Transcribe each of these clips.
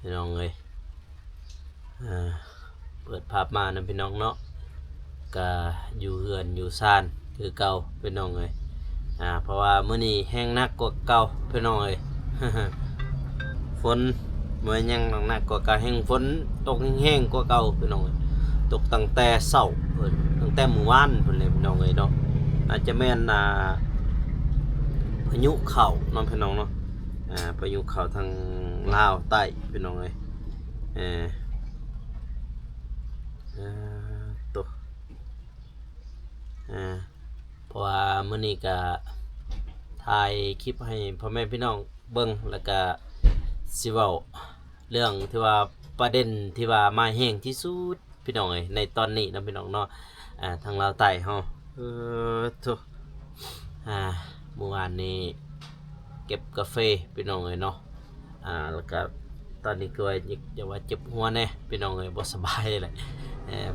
พี่น้องเอ้ยเปิดภาพมานะพี่น้องเนาะก็อยู่เฮือนอยู่ซ่านคือเก่าพี่น้องเอ้ยเพราะว่ามื้อนี้แห้งหนักกว่าเก่าพี่น้องเอ้ย ฝนเมื่อยังหนักกว่าเก่าแห้งฝนตกแห้งกว่าเก่าพี่น้องเอ้ยตกตั้งแต่เช้าเพิ่นตั้งแต่มื้อวานเพิ่นเลยพี่น้องเอ้ยเนาะอาจจะแม่นพายุเข้าเนาะพี่น้องเนาะพายุเข้าทางลาวใต้พี่น้องเอ้ยเอ่อตัวเพราะว่ามื้อนี้ก็ถ่ายคลิปให้พ่อแม่พี่น้องเบิ่งแล้วก็สิเว้าเรื่องที่ว่าประเด็นที่ว่ามาแห้งที่สุดพี่น้องเอ้ยในตอนนี้นะพี่น้องเนาะทางลาวใต้เฮาทุเมื่อวานนี้เก็บกาแฟพี่น้องเอ้ยเนาะแล้วก็ตอนนี้ก็อย่าว่าเจ็บหัวแน่พี่น้องเอ้ยบ่สบายเลย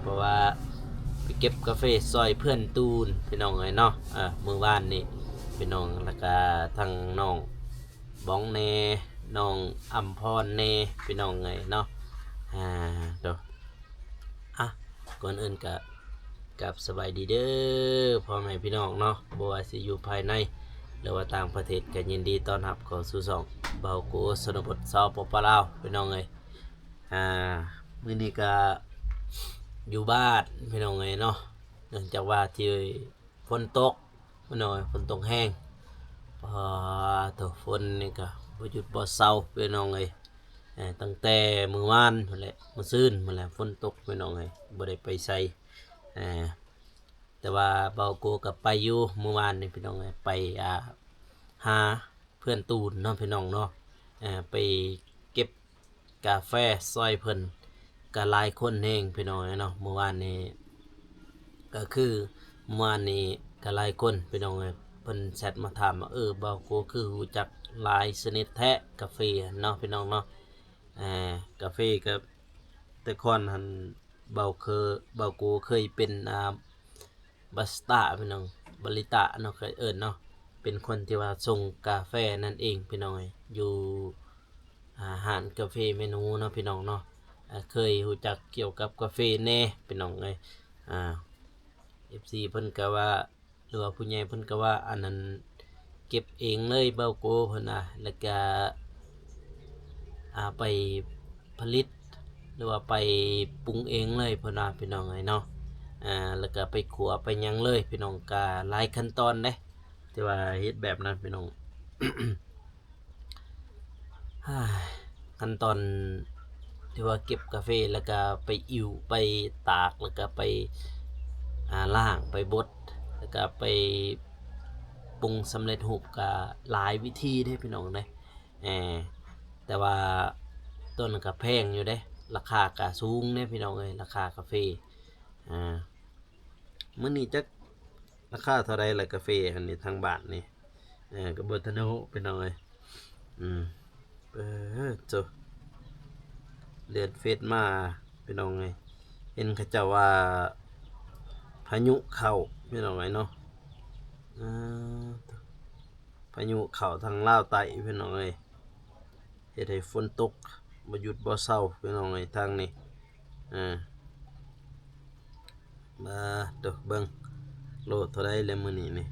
เพราะว่าไปเก็บกาแฟซอยเพื่อนตูนพี่น้องเอ้ยเนาะมื้อวานนี้พี่น้องแล้วก็ทางน้องบ้องเน่น้องอัมพรเน่พี่น้องเอ้ยเนาะเดี๋ยวก่อนอื่นก็กับสบายดีเด้อพ่อแม่พี่น้องเนาะบ่ว่าสิอยู่ภายในหรือว่าต่างประเทศก็ยินดีต้อนรับเข้าสู่ช่องเบาโกสนบทสปปลาวพี่น้องเอ้ยมื้อนี้ก็อยู่บ้านพี่น้องเอ้ยเนาะเนื่องจากว่าที่ฝนตกพี่น้องฝนตกแห้งตัวฝนนี่ก็บ่หยุดบ่เซาพี่น้องเอ้ยตั้งแต่มื้อวานพุ่นแหละมื้อซืนพุ่นแหละฝนตกพี่น้องเอ้ยบ่ได้ไปไสแต่ว่าเบาโกกับไปอยู่เมื่อวานนี่พี่น้องไปหาเพื่อนตูนเนาะพี่น้องเนาะไปเก็บกาแฟซอยเพิ่นก็หลายคนแฮงพี่น้องเนาะเมื่อวานนี้ก็คือเมื่อวานนี้ก็หลายคนพี่น้องเพิ่นแชทมาถามว่าเบาโกคือรู้จักหลายชนิดแท้กาแฟเนาะพี่น้องเนาะกาแฟก็แต่ก่อนหันเบาโกเคยเป็นบาสต้าพี่น้องบริตะเนาะเคยเนาะเป็นคนที่ว่าส่งกาแฟนั่นเองพี่น้องอยู่ห้านกาแฟเมนูเนาะพี่น้องเนาะเคยรู้จักเกี่ยวกับกาแฟแน่พี่น้องFC เพิ่นก็ว่าหรือว่าผู้ใหญ่เพิ่นก็ว่าอันนั้นเก็บเองเลยเบาโกเพิ่นแล้วก็ไปผลิตหรือว่าไปปรุงเองเลยเพิ่นพี่น้องเนาะแล้วก็ไปขัวไปยังเลยพี่น้องกาหลายขั้นตอนเด้ที่ว่าเฮ็ดแบบนั้นพี่น้อง ขั้นตอนที่ว่าเก็บกาแฟแล้วก็ไปอิ่วไปตากแล้วก็ไปล่างไปบดแล้วก็ไปปรุงสำเร็จรูปก็หลายวิธีเด้พี่น้องเด้แต่ว่าต้นก็แพงอยู่เด้ราคาก็สูงเด้พี่น้องเอ้ยราคากาแฟมื้อนี้จักราคาเท่าไรล่ะกาแฟอันนี้ทางบ้านนี่ก็บ่ทันได้ฮู้พี่น้องเอ้ยโจเดือนเฟซมาพี่น้องเอ้ยเห็นเขาเจ้าว่าพายุเข้าพี่น้องเอ้ยเนาะพายุเข้าทางลาวใต้พี่น้องเอ้ยเฮ็ดให้ฝนตกบ่หยุดบ่เซาพี่น้องเอ้ยทางนี้มาเด้อเบิ่งโลเท่าไรแล้วมื้อนี้นี่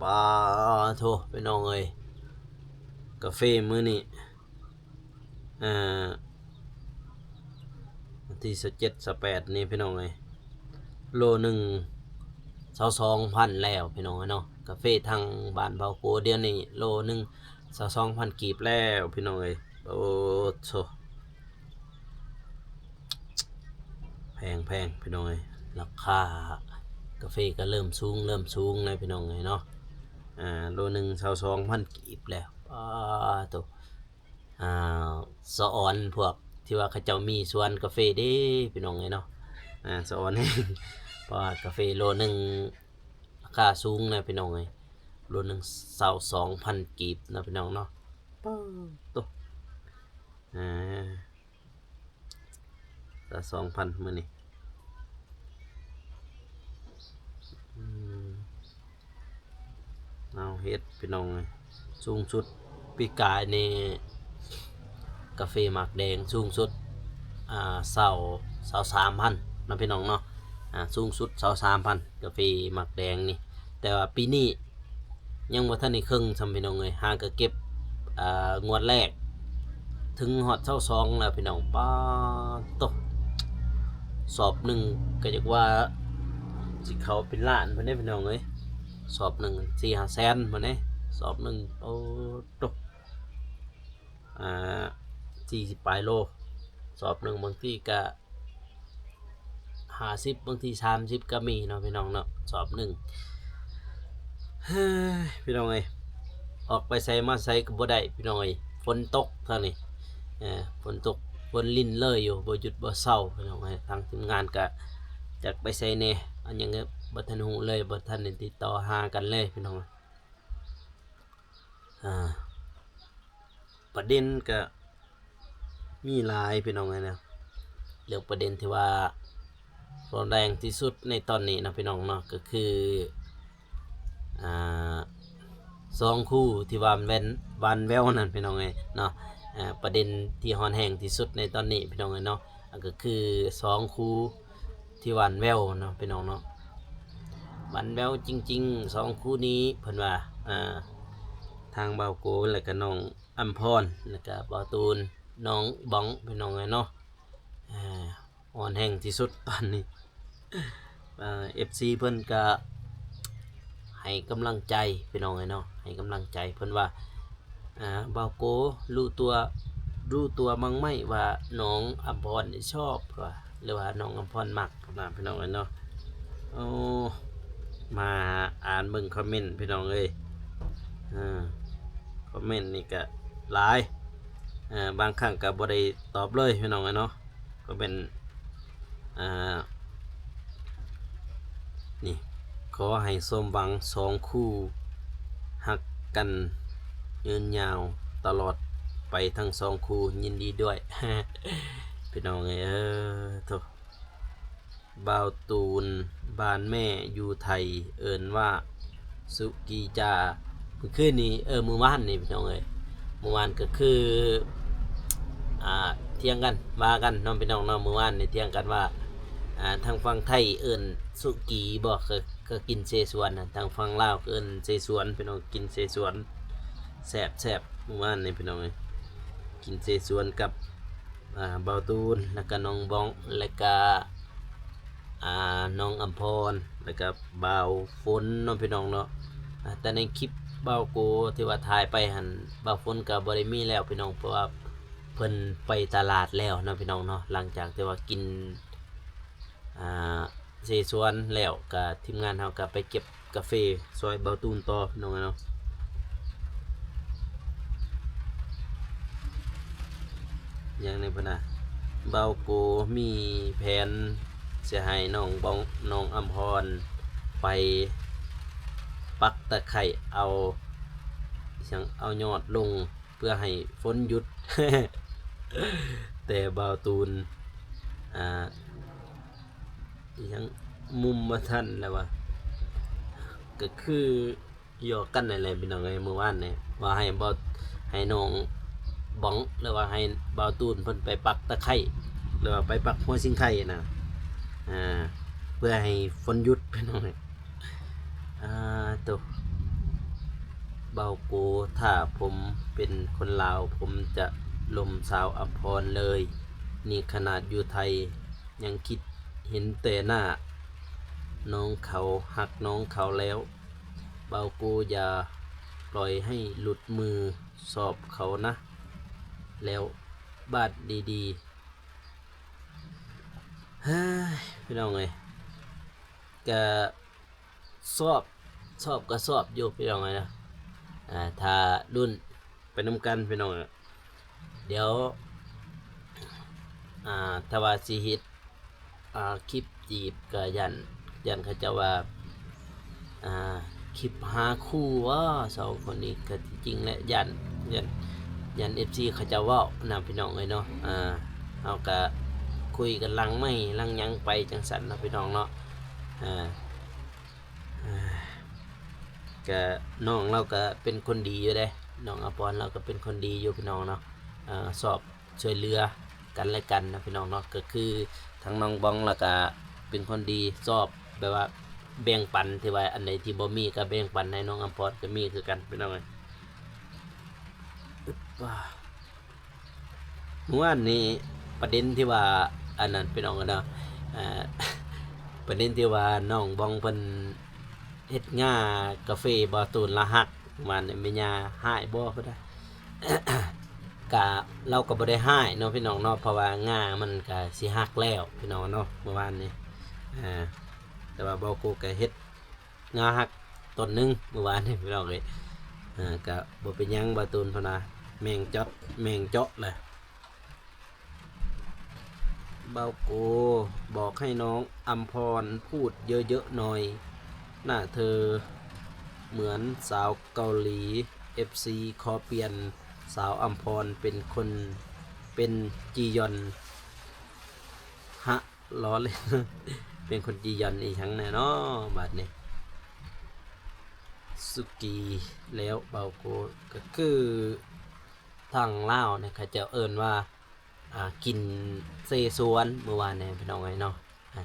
ปาโถพี่น้องเอ้ยกาแฟมื้อนี้วันที่17-18นี่พี่น้องเอ้ยโลหนึ่ง22,000แล้วพี่น้องเนาะกาแฟทางบ้านเบาโกเดี๋ยวนี้โลหนึ่ง22,000กีบแล้วพี่น้องเอ้ยโอ้โถแพงพี่น้องเอ้ยราคากาแฟก็เริ่มสูงเลยพี่น้องเอ้ยเนาะโลหนึ่ง22,000กีบแล้วตัวสะออนพวกที่ว่าเขาเจ้ามีสวนกาแฟเด้พี่น้องเอ้ยเนาะสะออน เพราะว่ากาแฟโลหนึ่งราคาสูงนะพี่น้องเอ้ยโลหนึ่ง22,000กีบนะพี่น้องเนาะตัว2,000มื้อนี้เอาเฮ็ดพี่น้องเอ้ยสูงสุดปีกายนี่ กาแฟหมักแดงสูงสุดเศร้า23,000นะพี่น้องเนาะสูงสุด23,000กาแฟหมักแดงนี่แต่ว่าปีนี้ยังบ่ทันได้ครึ่งซำพี่น้องเอ้ยหาก็เก็บงวดแรกถึงฮอด22แล้วพี่น้องป๊าดโตสอบหนึงก็จักว่าสิเข้าเป็นล้านพุ่นเด้พี่น้องเอ้ยสอบหนึง 4-5 แสนพุ่นเด้สอบหนึงโอ้โต40ปลายโลสอบหนึ่งบางทีก็50บางที30ก็มีเนาะพี่น้องเนาะสอบหนึ่งเฮ้ยพี่น้องเอ้ยออกไปใส่มาใส่ก็บ่ได้พี่น้องเอ้ยฝนตกเท่านี้ฝนตกฝนลิ้นเลยอยู่บ่หยุดบ่เศร้าพี่น้องเอ้ยทางทีมงานก็จักไปใส่แน่อันยังบ่ทันฮู้เลยบ่ทันได้ติดต่อหากันเลยพี่น้องประเด็นก็มีหลายพี่น้องเลยนะเรื่องประเด็นที่ว่าร้อนแรงที่สุดในตอนนี้นะพี่น้องเนาะก็คือสองคู่ที่ว่าวันแววนั่นพี่น้องเอ้ยเนาะประเด็นที่ฮอนแห้งที่สุดในตอนนี้พี่น้องเอ้ยเนาะก็คือสองคู่ที่วันแววเนาะพี่น้องเนาะวันแววจริงๆสองคู่นี้เพิ่นว่าทางบ่าวโกและก็น้องอัมพรแล้วก็บ่าวตูนน้องบ้องพี่น้องเอ้ยเนาะอ่อนแห้งที่สุดตอนนี้FC เพิ่นก็ให้กำลังใจพี่น้องเอ้ยเนาะให้กำลังใจเพิ่นว่าบ่าวโกรู้ตัวมั้งไหมว่าน้องอัมพรชอบว่าหรือว่าน้องอัมพรมักนะพี่น้องเอ้ยเนาะมาอ่านเบิ่งคอมเมนต์พี่น้องเอ้ยคอมเมนต์นี่ก็หลายบางครั้งก็บ่ได้ตอบเลยพี่น้องเนาะก็เป็นนี่ขอให้สมหวังสองคู่หักกันยืนยาวตลอดไปทั้งสองคู่ยินดีด้วย พี่น้องทุกบ่าวตูนบ้านแม่อยู่ไทยเอิ้นว่าสุกีจาเมื่อคืนนี้มื้อวานนี่พี่น้องเมื่อวานก็คือเที่ยงกันว่ากันน้องพี่น้องเนาะเมื่อวานนี่เที่ยงกันว่าทางฝั่งไทยเอิ้นสุกีบ่ก็กินเสฉวนทางฝั่งลาวก็เอิ้นเสฉวนพี่น้องกินเสฉวนแซ่บเมื่อวานนี่พี่น้องกินเสฉวนกับบ่าวตูนแล้วก็น้องบ้องแล้วก็น้องอัมพรแล้วก็บ่าวฝนน้องพี่น้องเนาะแต่ในคลิปบ่าวโกที่ว่าถ่ายไปหันบ่าวฝนก็บ่ได้มีแล้วพี่น้องเพราะว่าเพิ่นไปตลาดแล้วเนาะพี่น้องเนาะหลังจากที่ว่ากินเสฉวนแล้วก็ทีมงานเฮาก็ไปเก็บกาแฟซอยบ่าวตูนต่อพี่น้องเนาะอย่างนี้พุ่นน่ะบ่าวโกมีแผนจะให้น้องบ้องน้องอัมพรไปปักตะไคร่เอายอดลงเพื่อให้ฝนหยุด แต่บ่าวตูนยังมุมมาทันแล้วว่าก็คือหยอกกันอะไรพี่น้องเมื่อวานเนี่ยว่าให้น้องบ้องหรือว่าให้บ่าวตูนเพิ่นไปปักตะไคร่หรือว่าไปปักหัวสิงไข่นะเพื่อให้ฝนหยุดพี่น้องตัวเบาโกถ้าผมเป็นคนลาวผมจะลมสาวอัมพรเลยนี่ขนาดอยู่ไทยยังคิดเห็นแต่หน้าน้องเขาหักน้องเขาแล้วเบาโกอย่าปล่อยให้หลุดมือสอบเขานะแล้วบาดดีๆพี่น้องก็สอบก็สอบอยู่พี่น้องนะถ้ารุ่นไปนำกันพี่น้องเดี๋ยวถ้าว่าสิเฮ็ดคลิปจีบก็ยันเขาจะว่าคลิปหาคู่ว่าสองคนนี้ก็จริงและยัน FC เขาจะเว้านำพี่น้องเนาะเอาก็คุยกันหลังไม่หลังยังไปจังสันเนาะพี่น้องเนาะก็น้องเราก็เป็นคนดีอยู่เด้น้องอภรเราก็เป็นคนดีอยู่พี่น้องเนาะสอบ ช่วยเหลือกันและกันนะพี่น้องเนาะก็คือทั้งน้องบองแล้วก็เป็นคนดีชอบแบบว่าแบ่งปันที่ว่าอันใดที่บ่มีก็แบ่งปันให้น้องอัมพรก็มีคือกันพี่น้องเอ้ยว้าเมื่อวานนี้ประเด็นที่ว่าอันนั้นพี่น้องเนาะอ่า ประเด็นที่ว่าน้องบองเพิ่นเฮ็ดง่ากาแฟบ่ตูนละหักมันแม่ย่าหายบ่เพิ่นได้ กะเราก็บ่ได้หายเนาะพี่น้องเนาะเพราะว่าง่ามันก็สิหักแล้วพี่น้องเนาะเมื่อวานนี้แต่ว่าบ่กูก็เฮ็ดง่าหักต้นนึงเมื่อวานนี้พี่น้องเอ้ยก็บ่เป็นหยังบ่ตูนพุ่นน่ะแมงจอดแมงเจาะเลยเบาโกบอกให้น้องอัมพรพูดเยอะๆหน่อยหน้าเธอเหมือนสาวเกาหลี FC ขอเปลี่ยนสาวอัมพรเป็นคนเป็นจียอนฮะล้อเลย เป็นคนจียอนอีกครั้งแน่เนาะบัดนี้สุกีแล้วเบาโกก็คือทางลาวเนี่ยเขาจะเอิ้นว่ากินเซซวนเมื่อวานเนี่ยพี่น้องไงเนาะ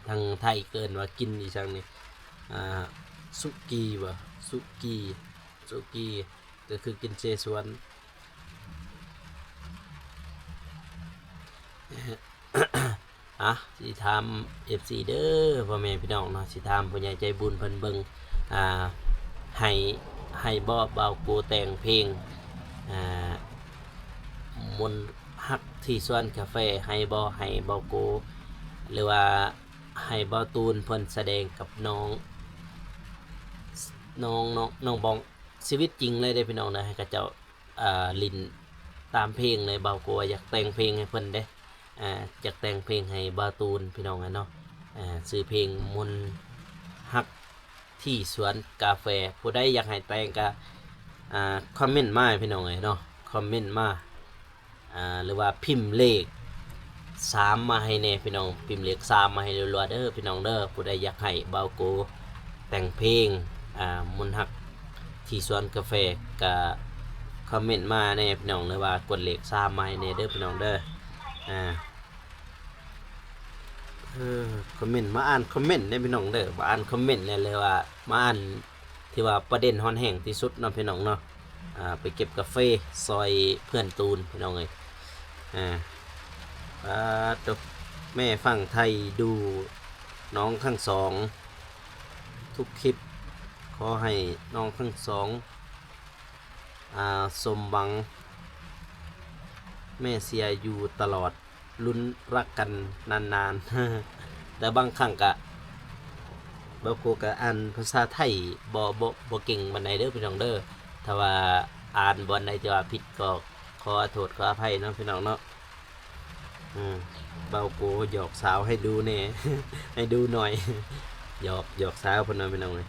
ทางไทยเกินว่ากินอีจังนี่สุกีบ่สุกีก็คือกินเซซวน สิถาม FC เด้อพ่อแม่พี่น้องเนาะสิถามผู้ใหญ่ใจบุญเพิ่นเบิ่งให้บ่เบาโกแต่งเพลงมนต์ฮักที่สวนกาแฟให้บ่ให้เบาโกหรือว่าให้เบาตูนเพิ่นแสดงกับน้องบองชีวิตจริงเลยเด้อพี่น้องนะให้เขาเจ้าลิ้นตามเพลงเลยเบาโกอยากแต่งเพลงให้เพิ่นเด้อยากแต่งเพลงให้บาตูนพี่น้องเนาะซื้อเพลงมนต์ฮักที่สวนกาแฟผู้ใดอยากให้แต่งก็คอมเมนต์มาพี่น้องเนาะคอมเมนต์มาหรือว่าพิมพ์เลข3มาให้แน่พี่น้องพิมพ์เลข3มาให้รัวๆเด้อพี่น้องเด้อผู้ใดอยากให้เบาโกแต่งเพลงมนต์ฮักที่สวนกาแฟก็คอมเมนต์มาแน่พี่น้องหรือว่ากดเลข3มาให้แน่เด้อพี่น้องเด้อคอมเมนต์มาอ่านคอมเมนต์ได้พี่น้องเด้อมาอ่านคอมเมนต์เลยว่ามาอ่านที่ว่าประเด็นฮอนแห่งที่สุดเนาะพี่น้องเนาะไปเก็บกาแฟซอยเพื่อนตูนพี่น้องเอ้ยจบแม่ฟังไทยดูน้องทั้งสองทุกคลิปขอให้น้องทั้งสองสมหวังแม่เสียอยู่ตลอดลุ้นรักกันนานๆ แต่บางครั้งกะบางโกกะอ่านภาษาไทยบ่เก่งบันไดเด้อพี่น้องเด้อถ้าว่าอ่านบ่อนใดที่ว่าผิดก็ขอโทษขออภัยเนาะพี่น้องเนาะเบาโกหยอกสาวให้ดูแน่ ให้ดูหน่อย หยอกสาวเพิ่นเนาะพี่น้องเอ้ย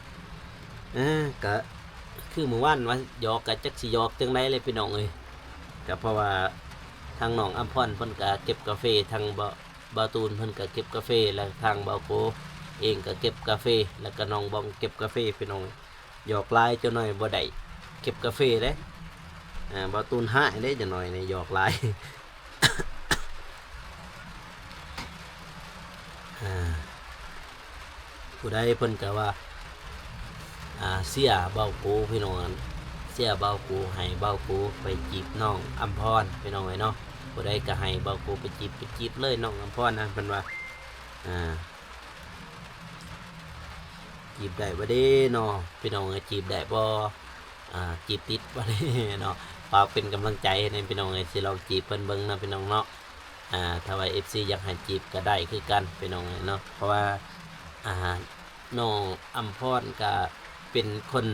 กะคือเมื่อวานว่าหยอกกะจักสิหยอกจังไดเลยพี่น้องเอ้ยก็เพราะว่าทางน้องอัมพรเพิ่นก็เก็บกาแฟทางบาตูนเพิ่นก็เก็บกาแฟแล้วทางเบาโกเองก็เก็บกาแฟแล้วก็น้องบองเก็บกาแฟพี่น้องหยอกลายจังหน่อยบ่ได้เก็บกาแฟเด้บาตูนหายเด้จังหน่อยนี่หยอกลาย ผู้ใดเพิ่นก็ว่าเสียเบาโกพี่น้องเสียเบาโกให้เบาโกไปจีบน้องอัมพรพี่น้องเนาะผู้ใดก็ให้เบาโกไปจีบเลยน้องอัมพรนะเพิ่นว่าจีบได้บ่เด้เนาะพี่น้องจีบได้บ่จีบติดบ่เด้เนาะฝากเป็นกำลังใจให้พี่น้องสิลองจีบเพิ่นเบิ่งนะพี่น้องเนาะถ้าว่า FC อยากให้จีบก็ได้คือกันพี่น้องเนาะเพราะว่าน้องอัมพรก็เป็นคน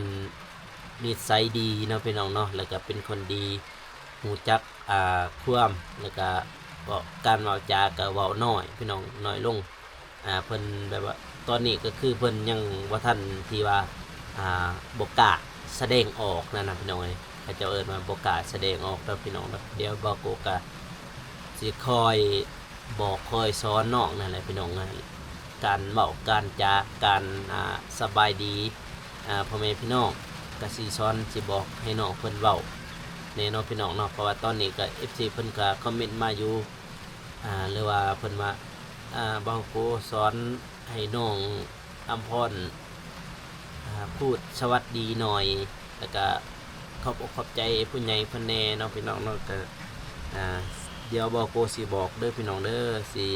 นิสัยดีเนาะพี่น้องเนาะแล้วก็เป็นคนดีหูจักความแล้วก็การเว้าจาก็เว้าน้อยพี่น้องน้อยลงเพิ่นแบบว่าตอนนี้ก็คือเพิ่นยังบ่ทันที่ว่าบ่กล้าแสดงออกนั่นน่ะพี่น้องเอ้ยเขาจะเอิ้นว่าบ่กล้าแสดงออกแล้วพี่น้องเดี๋ยวบ่โกก็สิคอยบอกคอยสอนน้องนั่นแหละพี่น้องการเว้าการจาการสบายดีพ่อแม่พี่น้องก็สิสอนสิบอกให้น้องเพิ่นเว้า แน่เนาะพี่น้องเนาะเพราะว่าตอนนี้ก็ FC เพิ่นก็คอมเมนต์มาอยู่หรือว่าเพิ่นว่าบางโกสอนให้น้องอัมพรพูดสวัสดีหน่อยแล้วก็ขอบอกขอบใจผู้ใหญ่เพิ่นแน่เนาะพี่น้องเนาะก็เดี๋ยวบางโกสิบอกเด้อพี่น้องเด้อสิ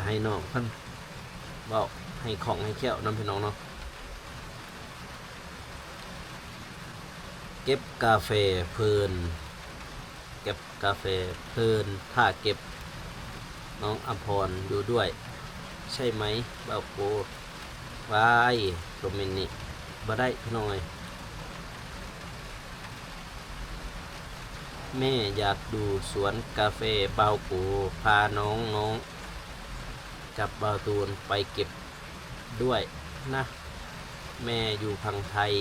ให้น้องเพิ่นบอกให้ของให้เขี้ยวน้องพี่น้องเนาะเก็บกาแฟเพลินเก็บกาแฟเพลินถ้าเก็บน้องอัมพรอยู่ด้วยใช่ไหมบ่าวโกวายคอมเมนต์นี้บ่ได้พี่น้องเลยแม่อยากดูสวนกาแฟบ่าวโกพาน้องกับบ่าวตูนไปเก็บด้วยนะแม่อยู่พังไทย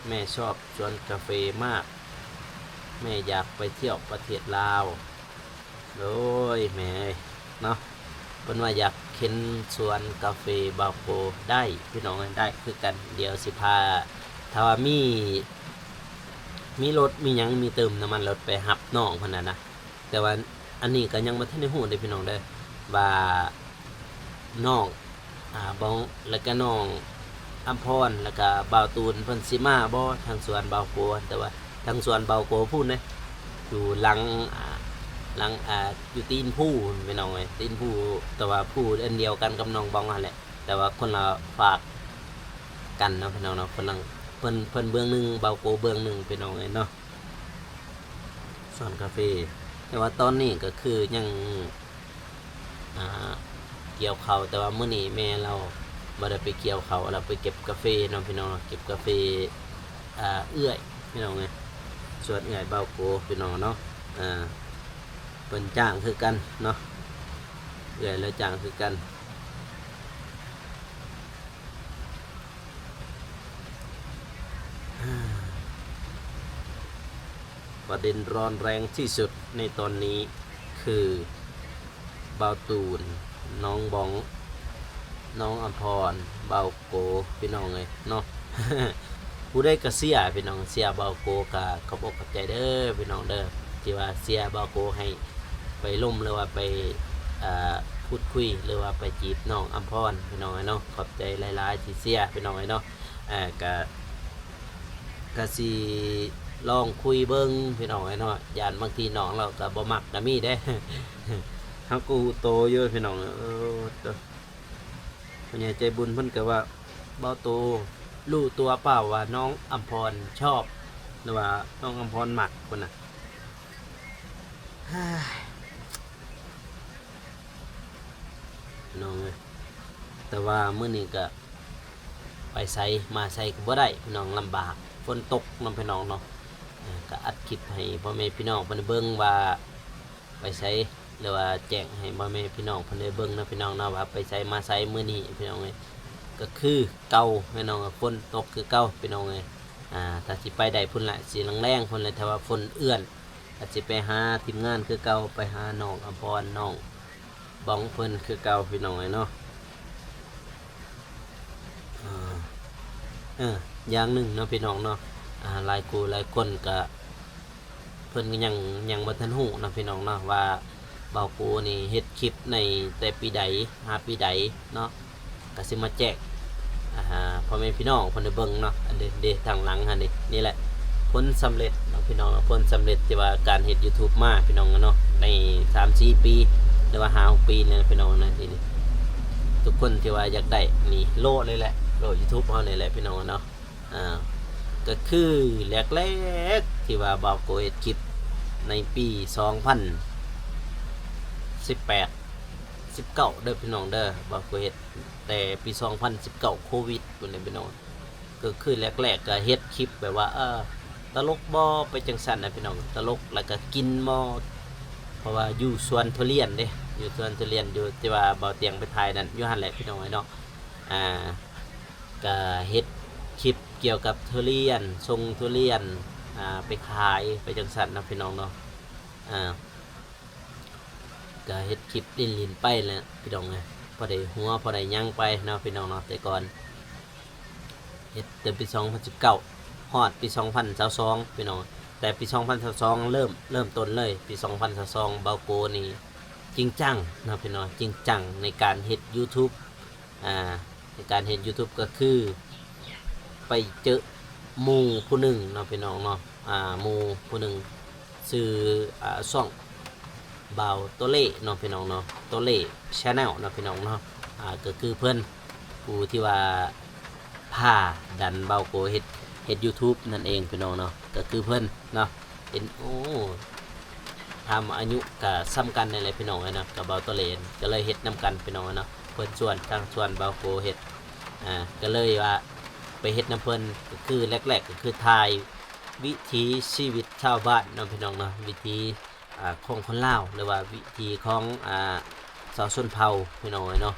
แม่ชอบสวนกาแฟมากแม่อยากไปเที่ยวประเทศลาวโดยแม่เนาะเพิ่นว่าอยากเข็นสวนกาแฟบาโกได้พี่น้องได้คือกันเดี๋ยวสิพาถ้าว่ามีรถมีหยังมีเติมน้ำมันรถไปหับน้องเพิ่นน่ะนะแต่ว่าอันนี้ก็ยังบ่ทันได้ฮู้เด้อพี่น้องเด้อว่าน้องบ้องแล้วก็น้องอัมพรแล้วก็บ่าวตูนเพิ่นสิมาบ่ทางสวนบาโกแต่ว่าทางสวนบาโกพูดนะอยู่หลังอยู่ตีนผู้ไม่น้องเลยตีนผู้แต่ว่าผู้อันเดียวกันกับน้องบองนั่นแหละแต่ว่าคนละฝากกันเนาะพี่น้องเนาะคนละเพิ่นเบื้องหนึ่งเบาโกเบื้องหนึ่งพี่น้องเลยเนาะสอนกาแฟแต่ว่าตอนนี้ก็คือยังเกี่ยวเขาแต่ว่ามื้อนี้แม่เราบ่ได้ไปเกี่ยวเขาเราไปเก็บกาแฟเนาะพี่น้องเก็บกาแฟเอื้อยพี่น้องเลยส่วนเอื้อยเบาโกพี่น้องเนาะเพิ่นจ้างคือกันเนาะเอื้อยแล้วจ้างคือกันประเด็นร้อนแรงที่สุดในตอนนี้คือบ่าวตูนน้องบองน้องอัมพรบ่าวโกพี่น้องเลยเนาะ ผู้ได้กระเสียพี่น้องเสียบ่าวโกกะขอบอกขอบใจเด้อพี่น้องเด้อที่ว่าเสียบ่าวโกให้ไปล่มหรือว่าไปพูดคุยหรือว่าไปจีบน้องอัมพรพี่น้องเนาะขอบใจหลายๆที่เสียพี่น้องเนาะกะสิลองคุยเบิ้งพี่น้องเนาะยานบางทีน้องเราก็บ่มักก็มีเด้เฮากูโตอยู่พี่น้องผู้ใหญ่ใจบุญเพิ่นก็ว่าบ่โตรู้ตัวเปล่าว่าน้องอัมพรชอบหรือว่าน้องอัมพรมักคนน่ะน้องเอ้ยแต่ว่ามื้อนี้ก็ไปไสมาไสก็บ่ได้พี่น้องลำบากฝนตกนำพี่น้องเนาะก็อัดคลิปให้พ่อแม่พี่น้องเพิ่นเบิ่งว่าไปไสหรือว่าแจ้งให้พ่อแม่พี่น้องเพิ่นได้เบิ่งนะพี่น้องเนาะว่าไปไสมาไสมื้อนี้พี่น้องเอ้ยก็คือเก่าพี่น้องฝนตกคือเก่าพี่น้องเอ้ยถ้าสิไปได้พุ่นละสิแรงๆพุ่นเลยถ้าว่าฝนเอื้อนอาจสิไปหาทีมงานคือเก่าไปหาน้องอัมพรน้องบ้องเพิ่นคือเก่าพี่น้องเอ้ยเนาะอย่างหนึ่งเนาะพี่น้องเนาะหลายคนก็เพิ่นก็ยังบ่ทันฮู้เนาะพี่น้องเนาะว่าเบากูนี่เฮ็ดคลิปในแต่ปีใด5ปีใดเนาะก็สิมาแจกพ่อแม่พี่น้องเพิ่นได้เบิ่งเนาะอันเดทางหลังหั่นนี่แหละผลสำเร็จเนาะพี่น้องผลสำเร็จที่ว่าการเฮ็ด YouTube มาพี่น้องเนาะใน 3-4 ปีหรือว่า5-6 ปีเนี่ยพี่น้องนะทีนี้ทุกคนที่ว่าอยากได้นี่โลเลยแหละโล YouTube เฮานี่แหละพี่น้องเนาะก็คือแรกๆที่ว่าบ่าวโกเฮ็ดคลิปในปี2018 19เด้อพี่น้องเด้อบ่าวโกเฮ็ดแต่ปี2019โควิดพุ่นน่ะพี่น้องก็คือแรกๆก็เฮ็ดคลิปแบบว่าตลกบ่ไปจังซั่นน่ะพี่น้องตลกแล้วก็กินบ่เพราะว่าอยู่สวนทุเรียนเด้อยู่สวนทุเรียนอยู่ที่ว่าบ่าวเตียงไปถ่ายนั่นอยู่หั่นแหละพี่น้องเนาะก็เฮ็ดคลิปเกี่ยวกับทุเรียนส่งทุเรียนไปขายไปจังซั่นนะพี่น้องเนาะก็เฮ็ดคลิปลิ้นๆไปแหละพี่น้องไงพอได้หัวพอได้ย่างไปเนาะพี่น้องเนาะแต่ก่อนเฮ็ดแต่ปี2019ฮอดปี2022พี่น้อง แต่ปี2022เริ่มต้นเลยปี2022เบาโกนี่จริงจังเนาะพี่น้องจริงจังในการเฮ็ด YouTube ในการเฮ็ด YouTube ก็คือไปเจอหมู่ผู้หนึ่งเนาะพี่น้องเนาะหมู่ผู้หนึ่งชื่อช่องเบาตัวเล่เนาะพี่น้องเนาะตัวเล่ Channel เนาะพี่น้องเนาะก็คือเพิ่นผู้ที่ว่าพาดันเบาโกเฮ็ด YouTube นั่นเองพี่น้องเนาะก็คือเพิ่นเนาะเห็นทำอายุก็ซ้ำกันในแหละพี่น้องเนาะกับเบาตัวเล่ก็เลยเฮ็ดนํกันพี่น้องเนาะเพิ่นส่วนเบาโกเฮ็ดก็เลยว่าไปเฮ็ดน้ำเพิ่นก็คือแรกๆก็คือถ่ายวิถีชีวิตชาวบ้านเนาะพี่น้องเนาะวิถีของคนลาวหรือว่าวิถีของชาวชนเผ่าพี่น้องเนาะ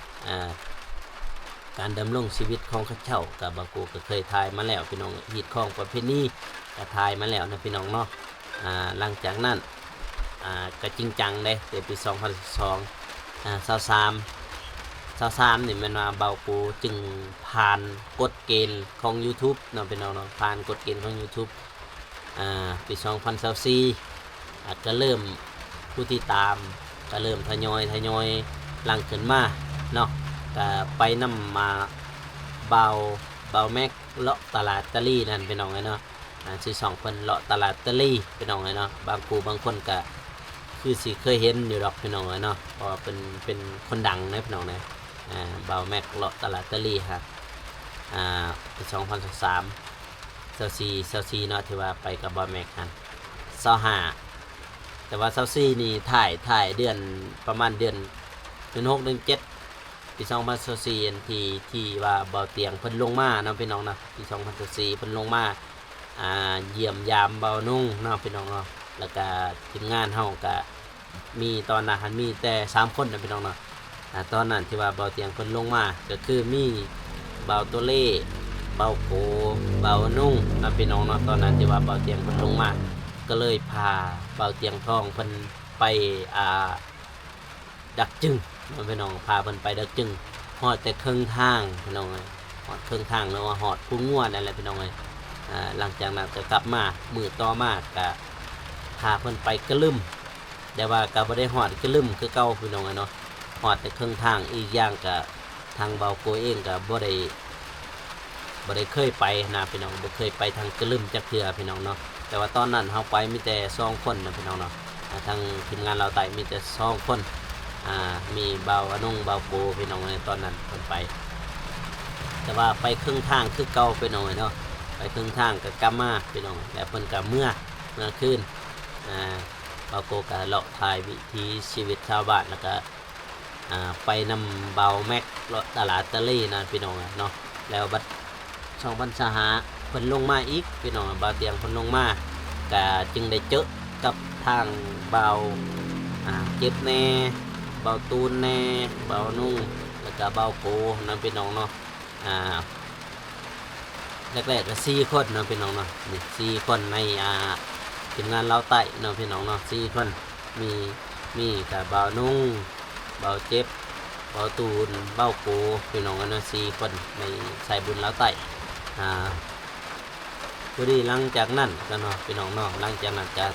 การดำรงชีวิตของเขาเจ้ากับบากูก็เคยถ่ายมาแล้วพี่น้องฮีดของประเพณีก็ถ่ายมาแล้วนะพี่น้องเนาะหลังจากนั้นก็จริงจังเลยในปี2012 23นี่มันมาเบากูจึงผ่านกฎเกณฑ์ของ YouTube เนาะพี่น้องเนาะผ่านกฎเกณฑ์ของ YouTube ปี2024ก็เริ่มผู้ที่ตามก็เริ่มทยอยหลังขึ้นมาเนาะก็ไปนำมาเบาแม็กเลาะตลาดตะลี่นั่นพี่น้องเนาะชื่อ2เพิ่นเลาะตลาดตะลี่พี่น้องเนาะบางคนก็คือสิเคยเห็นอยู่ดอกพี่น้องเนาะเพราะเป็นคนดังนะพี่น้องนะเบาแม็กเลาะตลาดตะลี่ครับปี2023 24เนาะที่ว่าไปกับเบาแม็กกัน25แต่ว่า24นี่ถ่ายเดือนประมาณเดือน6เดือน7ปี2024ที่ว่าเบาเตียงเพิ่นลงมาเนาะพี่น้องนะปี2024เพิ่นลงมาเยี่ยมยามเบานุ่งเนาะพี่น้องเนาะแล้วก็ทีมงานเฮาก็มีตอนนั้นมีแต่3คนนะพี่น้องเนาะตอนนั้นที่ว่าเบาเตียงเพิ่นลงมาก็คือมีเบาตัวเล่เบาโกเบานุ่งนะพี่น้องเนาะตอนนั้นที่ว่าเบาเตียงเพิ่นลงมาก็เลยพาเบาเตียงทองเพิ่นไปดักจึงพี่น้องพาเพิ่นไปดักจึงฮอดแต่ครึ่งทางพี่น้องฮอดครึ่งทางแล้วฮอดผู้งัวนั่นแหละพี่น้องหลังจากนั้นก็กลับมามือต่อมาก็พาเพิ่นไปกระลึมแต่ว่าก็บ่ได้ฮอดกระลึมคือเก่าพี่น้องเนาะฮอดแต่ครึ่งทางอีกอย่างก็ทางเบาโกเองก็บ่ได้เคยไปนะพี่น้องบ่เคยไปทางกระลึมจักเทื่อพี่น้องเนาะแต่ว่าตอนนั้นเฮาไปมีแต่2คนนะพี่น้องเนาะทางทีมงานเราไต่มีแต่2คนมีเบาอนงเบาโกพี่น้องในตอนนั้นเพิ่นไปแต่ว่าไปครึ่งทางคือเก่าพี่น้องเนาะไปครึ่งทางก็กลับมาพี่น้องแล้วเพิ่นก็เมื่อคืนเบาโกก็เลาะถ่ายวิถีชีวิตชาวบ้านแล้วก็ไปนำเบาแม็กเลาะตลาดตะลี่นั่นพี่น้องเนาะแล้วบัด2025เพิ่นลงมาอีกพี่น้องเบาเตียงเพิ่นลงมาก็จึงได้เจอกับทางเบาเจ็บแน่เบาตูนแน่เบานุ่งแล้วก็เบาโกนั่นพี่น้องเนาะแรกๆก็4คนเนาะพี่น้องเนาะนี่4คนในทีมงานเราไต่เนาะพี่น้องเนาะ4คนมีกับเบานุ่งเบาเจ็บเบาตูนเบาโกพี่น้องเนาะ4คนในสายบุญเราไต่พอดีหลังจากนั้นก็เนาะพี่น้องเนาะหลังจากนั้นจะ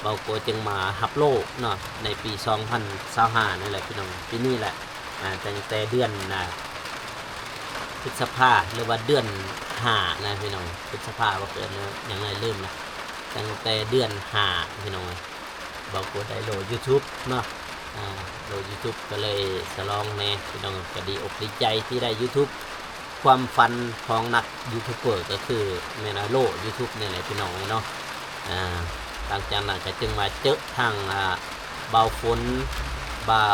เบาโกจึงมาฮับโลกเนาะในปี2025นั่นแหละพี่น้องปีนี้แหละตั้งแต่เดือนพฤษภาหรือว่าเดือน5นะพี่น้องพฤษภาว่าเกิดยังไงลืมนะตั้งแต่เดือน5พี่น้องเบาโกได้โหลด YouTube เนาะโหลด YouTube ก็เลยสลองแน่พี่น้องก็ดีอกดีใจที่ได้ YouTube ความฝันของนักยูทูบเบอร์ก็คือแมนโล YouTube นี่แหละพี่น้องเนาะหลังจากนั้นก็จึงมาเจอทางเบาฝนเบา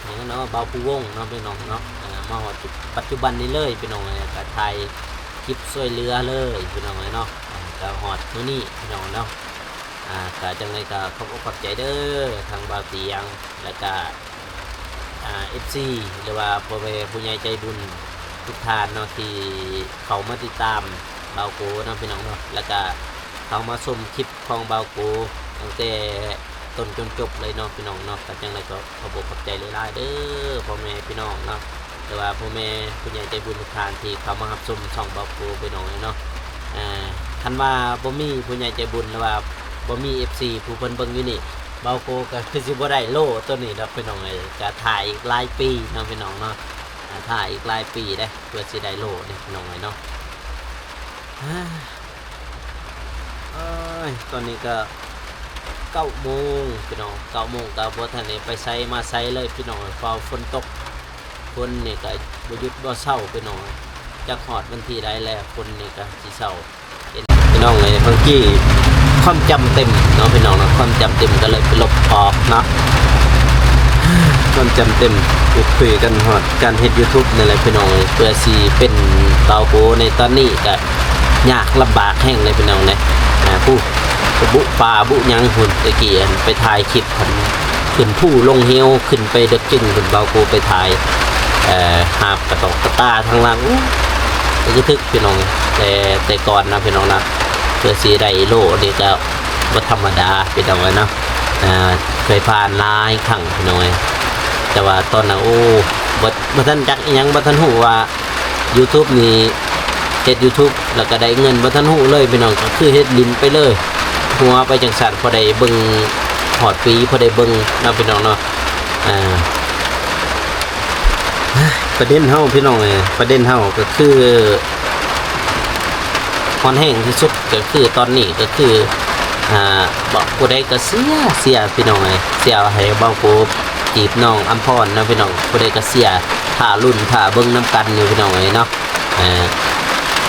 อย่างนั้นเนาะเบาผู้วงเนาะพี่น้องเนาะมาหอดปัจจุบันนี้เลยพี่น้องก็ถ่ายคลิปช่วยเหลือเลยพี่น้องเนาะก็หอดมื้อนี้พี่น้องเนาะก็จังไดก็ขอบใจเด้อทางเบาเตียงแล้วก็FC หรือว่าพ่อแม่ผู้ใหญ่ใจบุญทุกท่านเนาะที่เขามาติดตามเบาโกเนาะพี่น้องเนาะแล้วก็เขามาชมคลิปของเบาโกตั้งแต่ต้นจนจบเลยเนาะพี่น้องเนาะก็จังไดก็ขอบใจหลายๆเด้อพ่อแม่พี่น้องเนาะหรือว่าพ่อแม่ผู้ใหญ่ใจบุญทุกท่านที่เขามารับชมช่องเบาโกพี่น้องเนาะ คันว่าบ่มีผู้ใหญ่ใจบุญหรือว่าบ่มี FC ผู้เพิ่นเบิ่งอยู่นี่เบาโกก็คือสิบ่ได้โล่ตัวนี้ดอกพี่น้องเอ้ยก็ถ่ายอีกหลายปีเนาะพี่น้องเนาะถ่ายอีกหลายปีเด้เพื่อสิได้โล่นี่พี่น้องเอ้ยเนาะเอ้ยตอนนี้ก็9 โมงพี่น้อง9 โมงก็บ่ทันได้ไปไสมาไสเลยพี่น้องเฝ้าฝนตกฝนนี่ก็บ่หยุดบ่เช้าพี่น้องจักฮอดวันที่ใดแล้วฝนนี่ก็สิเช้าพี่น้องเลยบางทีความจำเต็มเนาะพี่น้องเนาะความจำเต็มก็เลยไปลบออกเนาะความจำเต็มคุยกันฮอดการเฮ็ด YouTube นั่นแหละพี่น้องเพื่อสิเป็นเบาโบในตอนนี้ก็ยากลำบากแห้งเลยพี่น้องเนี่ยผู้บุป่าบุหยังหุ่นตะกี้ไปถ่ายคลิปขึ้นผู้ลงเฮียวขึ้นไปเด็กจึงขึ้นเบาโบไปถ่ายหาบกระตอกกระตาทางล่างก็ทึกพี่น้องแต่ก่อนนะพี่น้องนะเพื่อสีได้โลนี่ก็บ่ธรรมดาพี่น้องเนาะเคยผ่านหลายครั้งพี่น้องแต่ว่าตอนนั้นโอ้บ่ทันจักอีหยังบ่ทันฮู้ว่า YouTube นี่เฮ็ด YouTube แล้วก็ได้เงินบ่ทันฮู้เลยพี่น้องก็คือเฮ็ดลิ้นไปเลยหัวไปจังซั่นพอได้เบิ่งฮอดปีพอได้เบิ่งเนาะพี่น้องเนาะประเด็นเฮาพี่น้องประเด็นเฮาก็คือฮอนแห้งที่สุดก็คือตอนนี้ก็คือบอกผู้ใดก็เสียพี่น้องเสียให้เบาโกจีบน้องอัมพรนะพี่น้องผู้ใดก็เสียถ้ารุ่นถ้าเบิ่งน้ำกันอยู่พี่น้องเนาะ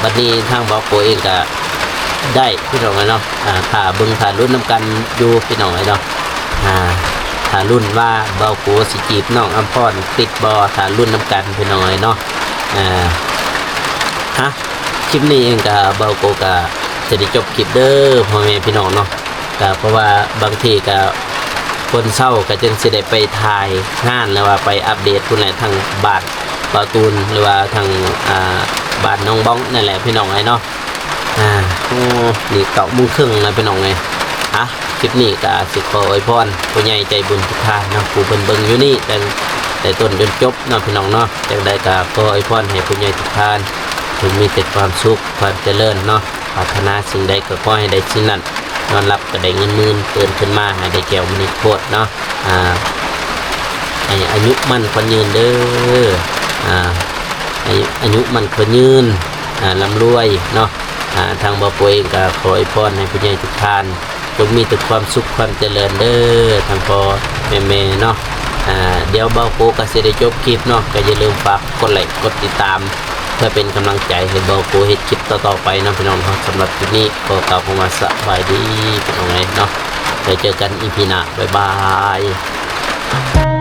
บัดนี้ทางเบาโกเองก็ได้พี่น้องเนาะถ้าเบิ่งถ้ารุ่นน้ำกันอยู่พี่น้องเนาะถ้ารุ่นว่าเบาโกสิจีบน้องอัมพรติดบ่ถ้ารุ่นน้ำกันพี่น้องเนาะคลิปนี้เองก็เบาโกก็จะได้จบคลิปเด้อพ่อแม่พี่น้องเนาะก็เพราะว่าบางทีก็คนเศร้าก็จึงสิได้ไปถ่ายงานหรือว่าไปอัปเดตผู้ใดทางบ้านปาตูนหรือว่าทางบ้านน้องบ้องนั่นแหละพี่น้องเนาะโอ้นี่9 โมงครึ่งนะพี่น้องคลิปนี้ก็สิขออวยพรผู้ใหญ่ใจบุญทุกท่านเนาะผู้เบิ่งอยู่นี่แต่ต้นจนจบเนาะพี่น้องเนาะจังได๋ก็ขออวยพรให้ผู้ใหญ่ทุกท่านถึงมีแต่ความสุขความเจริญเนาะปรารถนาสิ่งใดก็ขอให้ได้สิ่งนั้นนอนหลับก็ได้เงินหมื่นตื่นขึ้นมาให้ได้แก้วมณีโคตรเนาะอายุมั่นขวัญยืนเด้ออายุมั่นขวัญยืนร่ำรวยเนาะทางบ่ป่วยก็ขออวยพรให้ผู้ใหญ่ทุกท่านจงมีแต่ความสุขความเจริญเด้อทางพ่อแม่เนาะเดี๋ยวเบาโกก็สิได้จบคลิปเนาะก็อย่าลืมฝากกดไลค์กดติดตามเพื่อเป็นกำลังใจให้เบาโกเฮ็ดคลิปต่อๆไปนะพี่น้องสำหรับคลิปนี้ก็กล่าวคำว่าสบายดีพี่น้องเนาะไปเจอกันอีพีหน้าบ๊ายบาย